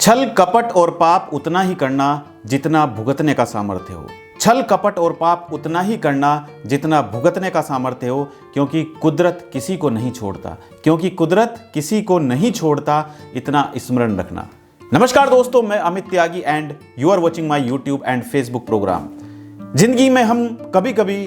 छल कपट और पाप उतना ही करना जितना भुगतने का सामर्थ्य हो। छल कपट और पाप उतना ही करना जितना भुगतने का सामर्थ्य हो, क्योंकि कुदरत किसी को नहीं छोड़ता। इतना स्मरण रखना। नमस्कार दोस्तों, मैं Amit Tyagi and you are watching my YouTube and Facebook program. जिंदगी में हम कभी कभी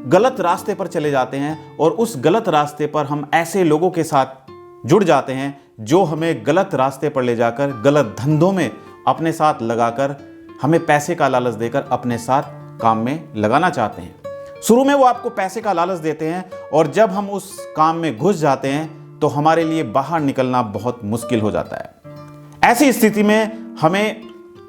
गलत रास्ते पर चले जाते हैं और उस गलत रास्ते पर हम ऐसे लोगों के साथ जुड़ जाते हैं जो हमें गलत रास्ते पर ले जाकर, गलत धंधों में अपने साथ लगाकर, हमें पैसे का लालच देकर अपने साथ काम में लगाना चाहते हैं। शुरू में वो आपको पैसे का लालच देते हैं और जब हम उस काम में घुस जाते हैं तो हमारे लिए बाहर निकलना बहुत मुश्किल हो जाता है। ऐसी स्थिति में हमें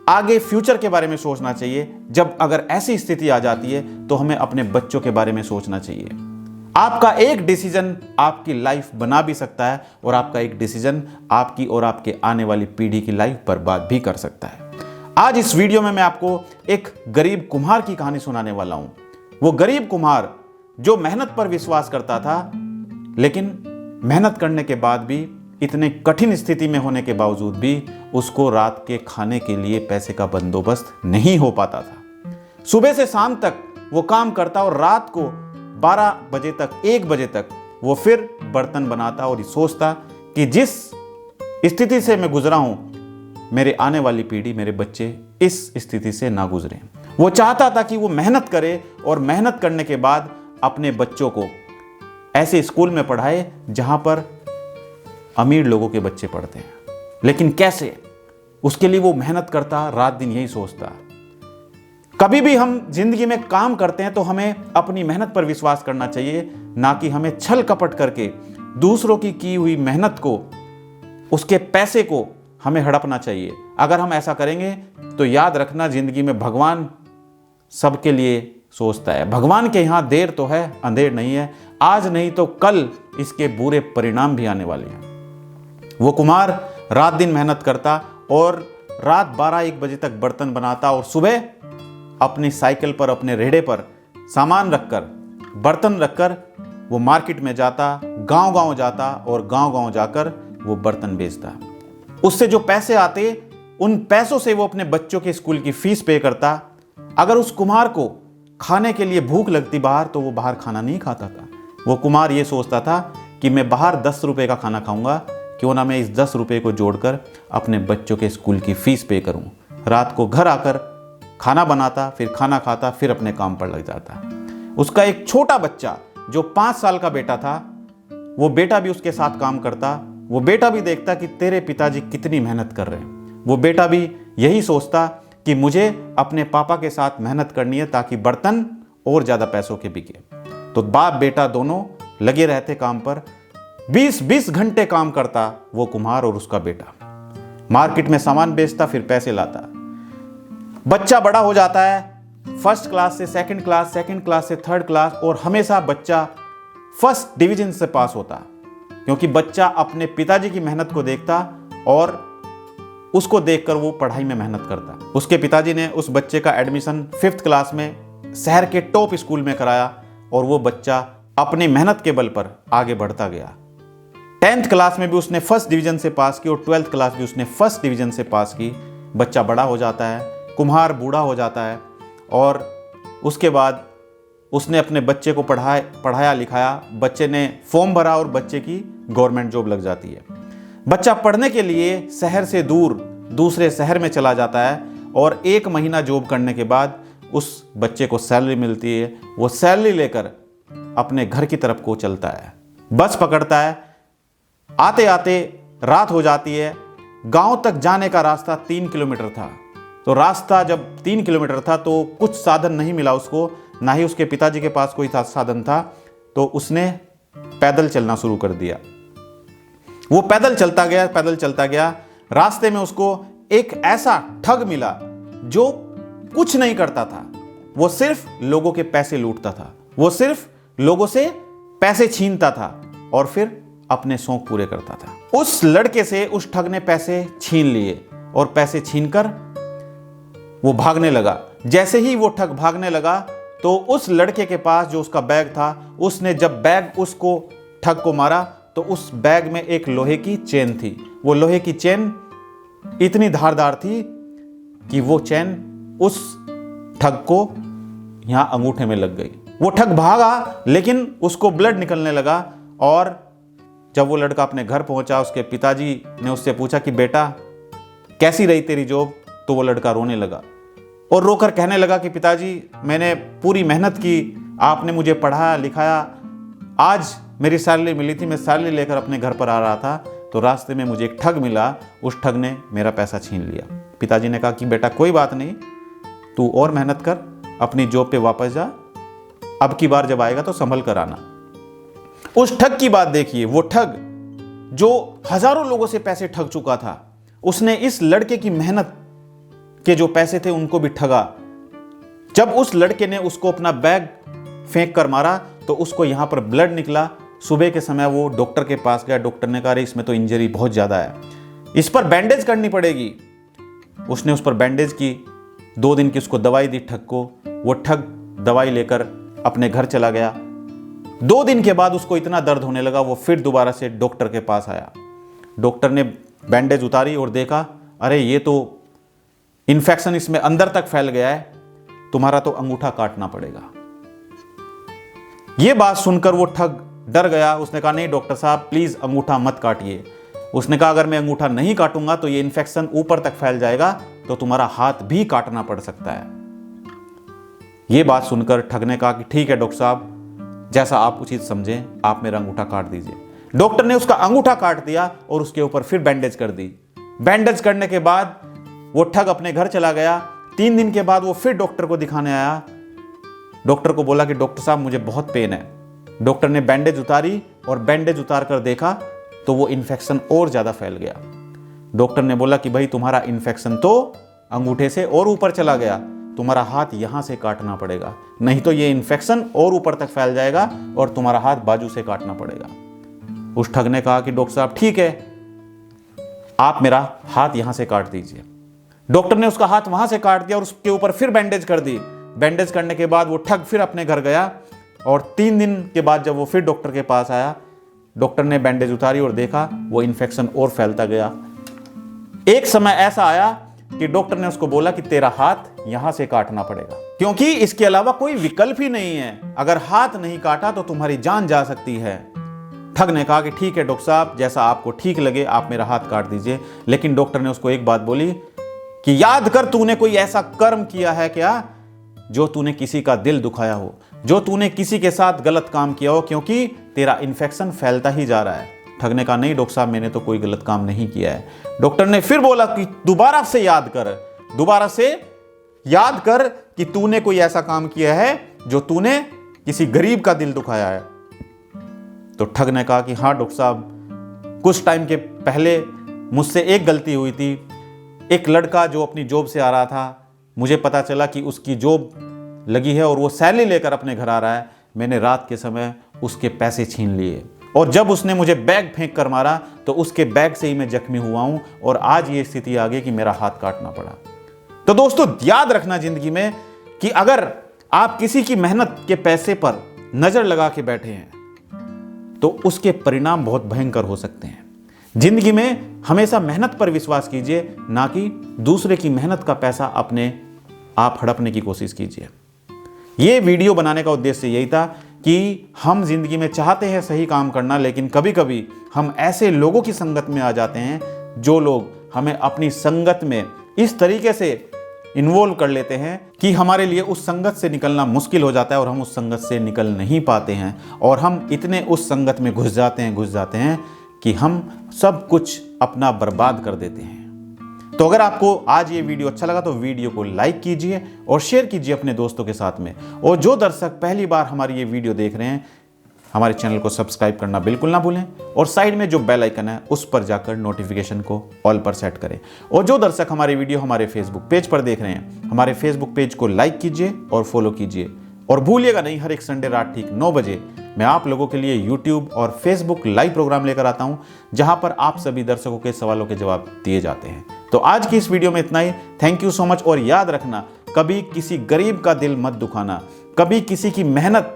आगे फ्यूचर के बारे में सोचना चाहिए। जब अगर ऐसी स्थिति आ जाती है तो हमें अपने बच्चों के बारे में सोचना चाहिए। आपका एक डिसीजन आपकी लाइफ बना भी सकता है और आपका एक डिसीजन आपकी और आपके आने वाली पीढ़ी की लाइफ बर्बाद भी कर सकता है। आज इस वीडियो में मैं आपको एक गरीब कुम्हार की कहानी सुनाने वाला हूं। वो गरीब कुम्हार जो मेहनत पर विश्वास करता था, लेकिन मेहनत करने के बाद भी, इतने कठिन स्थिति में होने के बावजूद भी उसको रात के खाने के लिए पैसे का बंदोबस्त नहीं हो पाता था। सुबह से शाम तक वो काम करता और रात को 12 बजे तक, 1 बजे तक वो फिर बर्तन बनाता और सोचता कि जिस स्थिति से मैं गुजरा हूं, मेरे आने वाली पीढ़ी, मेरे बच्चे इस स्थिति से ना गुजरें। वो चाहता था कि वो मेहनत करे और मेहनत करने के बाद अपने बच्चों को ऐसे स्कूल में पढ़ाए जहां पर अमीर लोगों के बच्चे पढ़ते हैं। लेकिन कैसे? उसके लिए वो मेहनत करता, रात दिन यही सोचता। कभी भी हम जिंदगी में काम करते हैं तो हमें अपनी मेहनत पर विश्वास करना चाहिए, ना कि हमें छल कपट करके दूसरों की हुई मेहनत को, उसके पैसे को हमें हड़पना चाहिए। अगर हम ऐसा करेंगे तो याद रखना, जिंदगी में भगवान सबके लिए सोचता है। भगवान के यहां देर तो है, अंधेर नहीं है। आज नहीं तो कल इसके बुरे परिणाम भी आने वाले हैं। वो कुम्हार रात दिन मेहनत करता और रात 12-1 बजे तक बर्तन बनाता और सुबह अपनी साइकिल पर, अपने रेहड़े पर सामान रखकर, बर्तन रखकर वो मार्केट में जाता, गांव-गांव जाता और गांव-गांव जाकर वो बर्तन बेचता। उससे जो पैसे आते, उन पैसों से वो अपने बच्चों के स्कूल की फीस पे करता। अगर उस कुम्हार को खाने के लिए भूख लगती बाहर, तो वो बाहर खाना नहीं खाता था। वो कुम्हार ये सोचता था कि मैं बाहर 10 रुपए का खाना खाऊंगा, क्यों ना मैं इस 10 रुपए को जोड़कर अपने बच्चों के स्कूल की फीस पे करूं। रात को घर आकर खाना बनाता, फिर खाना खाता, फिर अपने काम पर लग जाता। उसका एक छोटा बच्चा जो 5 साल का बेटा था, वो बेटा भी उसके साथ काम करता। वो बेटा भी देखता कि तेरे पिताजी कितनी मेहनत कर रहे हैं। वो बेटा भी यही सोचता कि मुझे अपने पापा के साथ मेहनत करनी है ताकि बर्तन और ज़्यादा पैसों के बिके। तो बाप बेटा दोनों लगे रहते काम पर। 20-20 घंटे काम करता वो कुम्हार और उसका बेटा। मार्केट में सामान बेचता, फिर पैसे लाता। बच्चा बड़ा हो जाता है, फर्स्ट क्लास से सेकंड क्लास, सेकंड क्लास से थर्ड क्लास, और हमेशा बच्चा फर्स्ट डिवीजन से पास होता, क्योंकि बच्चा अपने पिताजी की मेहनत को देखता और उसको देखकर वो पढ़ाई में मेहनत करता। उसके पिताजी ने उस बच्चे का एडमिशन 5th क्लास में शहर के टॉप स्कूल में कराया और वो बच्चा अपनी मेहनत के बल पर आगे बढ़ता गया। 10th क्लास में भी उसने फर्स्ट डिवीजन से पास की और 12th क्लास भी उसने फर्स्ट डिवीजन से पास की। बच्चा बड़ा हो जाता है, कुम्हार बूढ़ा हो जाता है और उसके बाद उसने अपने बच्चे को पढ़ाया लिखाया। बच्चे ने फॉर्म भरा और बच्चे की गवर्नमेंट जॉब लग जाती है। बच्चा पढ़ने के लिए शहर से दूर दूसरे शहर में चला जाता है और 1 महीना जॉब करने के बाद उस बच्चे को सैलरी मिलती है। वो सैलरी लेकर अपने घर की तरफ को चलता है, बस पकड़ता है। आते आते रात हो जाती है। गांव तक जाने का रास्ता 3 किलोमीटर था। तो रास्ता जब 3 किलोमीटर था तो कुछ साधन नहीं मिला उसको, ना ही उसके पिताजी के पास कोई साधन था। तो उसने पैदल चलना शुरू कर दिया। वो पैदल चलता गया। रास्ते में उसको एक ऐसा ठग मिला जो कुछ नहीं करता था। वो सिर्फ लोगों के पैसे लूटता था, वो सिर्फ लोगों से पैसे छीनता था और फिर अपने शौक पूरे करता था। उस लड़के से उस ठग ने पैसे छीन लिए और पैसे छीनकर वो भागने लगा। जैसे ही वो ठग भागने लगा तो उस लड़के के पास जो उसका बैग था, उसने जब बैग उसको ठग को मारा तो उस बैग में एक लोहे की चेन थी। वो लोहे की चेन इतनी धारदार थी कि वो चैन उस ठग को यहां अंगूठे में लग गई। वो ठग भागा, लेकिन उसको ब्लड निकलने लगा। और जब वो लड़का अपने घर पहुंचा, उसके पिताजी ने उससे पूछा कि बेटा कैसी रही तेरी जॉब? तो वो लड़का रोने लगा और रोकर कहने लगा कि पिताजी, मैंने पूरी मेहनत की, आपने मुझे पढ़ाया लिखाया, आज मेरी सैलरी मिली थी, मैं सैलरी लेकर अपने घर पर आ रहा था तो रास्ते में मुझे एक ठग मिला, उस ठग ने मेरा पैसा छीन लिया। पिताजी ने कहा कि बेटा कोई बात नहीं, तू और मेहनत कर, अपनी जॉब पे वापस जा, अब की बार जब आएगा तो संभल कर आना। उस ठग की बात देखिए, वो ठग जो हजारों लोगों से पैसे ठग चुका था, उसने इस लड़के की मेहनत के जो पैसे थे उनको भी ठगा। जब उस लड़के ने उसको अपना बैग फेंक कर मारा तो उसको यहां पर ब्लड निकला। सुबह के समय वो डॉक्टर के पास गया। डॉक्टर ने कहा अरे इसमें तो इंजरी बहुत ज्यादा है, इस पर बैंडेज करनी पड़ेगी। उसने उस पर बैंडेज की, 2 दिन की उसको दवाई दी ठग को। वो ठग दवाई लेकर अपने घर चला गया। 2 दिन के बाद उसको इतना दर्द होने लगा, वो फिर दोबारा से डॉक्टर के पास आया। डॉक्टर ने बैंडेज उतारी और देखा, अरे ये तो इन्फेक्शन इसमें अंदर तक फैल गया है, तुम्हारा तो अंगूठा काटना पड़ेगा। यह बात सुनकर वो ठग डर गया। उसने कहा नहीं डॉक्टर साहब प्लीज अंगूठा मत काटिए। उसने कहा अगर मैं अंगूठा नहीं काटूंगा तो ये इन्फेक्शन ऊपर तक फैल जाएगा, तो तुम्हारा हाथ भी काटना पड़ सकता है। यह बात सुनकर ठग ने कहा कि ठीक है डॉक्टर साहब, जैसा आप उचित समझें, आप मेरा अंगूठा काट दीजिए। डॉक्टर ने उसका अंगूठा काट दिया और उसके ऊपर फिर बैंडेज कर दी। बैंडेज करने के बाद वो ठग अपने घर चला गया। 3 दिन के बाद वो फिर डॉक्टर को दिखाने आया। डॉक्टर को बोला कि डॉक्टर साहब मुझे बहुत पेन है। डॉक्टर ने बैंडेज उतारी और बैंडेज उतार कर देखा तो वो इन्फेक्शन और ज्यादा फैल गया। डॉक्टर ने बोला कि भाई तुम्हारा इन्फेक्शन तो अंगूठे से और ऊपर चला गया, तुम्हारा हाथ यहां से काटना पड़ेगा, नहीं तो ये इन्फेक्शन और ऊपर तक फैल जाएगा और तुम्हारा हाथ बाजू से काटना पड़ेगा। उस ठग ने कहा कि डॉक्टर साहब ठीक है, आप मेरा हाथ यहां से काट दीजिए। डॉक्टर ने उसका हाथ वहां से काट दिया और उसके ऊपर फिर बैंडेज कर दी। बैंडेज करने के बाद वो ठग फिर अपने घर गया और 3 दिन के बाद जब वो फिर डॉक्टर के पास आया, डॉक्टर ने बैंडेज उतारी और देखा वो इन्फेक्शन और फैलता गया। एक समय ऐसा आया कि डॉक्टर ने उसको बोला कि तेरा हाथ यहां से काटना पड़ेगा, क्योंकि इसके अलावा कोई विकल्प ही नहीं है। अगर हाथ नहीं काटा तो तुम्हारी जान जा सकती है। ठग ने कहा कि ठीक है डॉक्टर साहब, जैसा आपको ठीक लगे आप मेरा हाथ काट दीजिए। लेकिन डॉक्टर ने उसको एक बात बोली कि याद कर तूने कोई ऐसा कर्म किया है क्या जो तूने किसी का दिल दुखाया हो, जो तूने किसी के साथ गलत काम किया हो, क्योंकि तेरा इन्फेक्शन फैलता ही जा रहा है। ठग ने कहा नहीं डॉक्टर साहब मैंने तो कोई गलत काम नहीं किया है। डॉक्टर ने फिर बोला कि दोबारा से याद कर, दोबारा से याद कर कि तूने कोई ऐसा काम किया है जो तूने किसी गरीब का दिल दुखाया है। तो ठग ने कहा कि हाँ डॉक्टर साहब, कुछ टाइम के पहले मुझसे एक गलती हुई थी। एक लड़का जो अपनी जॉब से आ रहा था, मुझे पता चला कि उसकी जॉब लगी है और वो सैलरी लेकर अपने घर आ रहा है। मैंने रात के समय उसके पैसे छीन लिए और जब उसने मुझे बैग फेंक कर मारा तो उसके बैग से ही मैं जख्मी हुआ हूं और आज ये स्थिति आ गई कि मेरा हाथ काटना पड़ा। तो दोस्तों याद रखना जिंदगी में कि अगर आप किसी की मेहनत के पैसे पर नजर लगा के बैठे हैं तो उसके परिणाम बहुत भयंकर हो सकते हैं। जिंदगी में हमेशा मेहनत पर विश्वास कीजिए, ना कि दूसरे की मेहनत का पैसा अपने आप हड़पने की कोशिश कीजिए। यह वीडियो बनाने का उद्देश्य यही था कि हम जिंदगी में चाहते हैं सही काम करना, लेकिन कभी कभी हम ऐसे लोगों की संगत में आ जाते हैं जो लोग हमें अपनी संगत में इस तरीके से इन्वॉल्व कर लेते हैं कि हमारे लिए उस संगत से निकलना मुश्किल हो जाता है और हम उस संगत से निकल नहीं पाते हैं और हम इतने उस संगत में घुस जाते हैं कि हम सब कुछ अपना बर्बाद कर देते हैं। तो अगर आपको आज ये वीडियो अच्छा लगा तो वीडियो को लाइक कीजिए और शेयर कीजिए अपने दोस्तों के साथ में। और जो दर्शक पहली बार हमारी ये वीडियो देख रहे हैं, हमारे चैनल को सब्सक्राइब करना बिल्कुल ना भूलें और साइड में जो बेल आइकन है उस पर जाकर नोटिफिकेशन को ऑल पर सेट करें। और जो दर्शक हमारी वीडियो हमारे फेसबुक पेज पर देख रहे हैं, हमारे फेसबुक पेज को लाइक कीजिए और फॉलो कीजिए। और भूलिएगा नहीं, हर एक संडे रात ठीक 9 बजे मैं आप लोगों के लिए यूट्यूब और फेसबुक लाइव प्रोग्राम लेकर आता हूं, जहां पर आप सभी दर्शकों के सवालों के जवाब दिए जाते हैं। तो आज की इस वीडियो में इतना ही। Thank you so much. और याद रखना, कभी किसी गरीब का दिल मत दुखाना, कभी किसी की मेहनत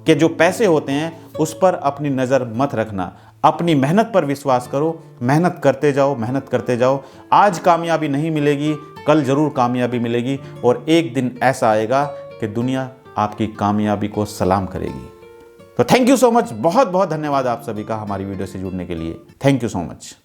के जो पैसे होते हैं उस पर अपनी नजर मत रखना। अपनी मेहनत पर विश्वास करो, मेहनत करते जाओ, मेहनत करते जाओ। आज कामयाबी नहीं मिलेगी, कल ज़रूर कामयाबी मिलेगी और एक दिन ऐसा आएगा कि दुनिया आपकी कामयाबी को सलाम करेगी। तो थैंक यू सो मच, बहुत बहुत धन्यवाद आप सभी का हमारी वीडियो से जुड़ने के लिए। Thank you so much.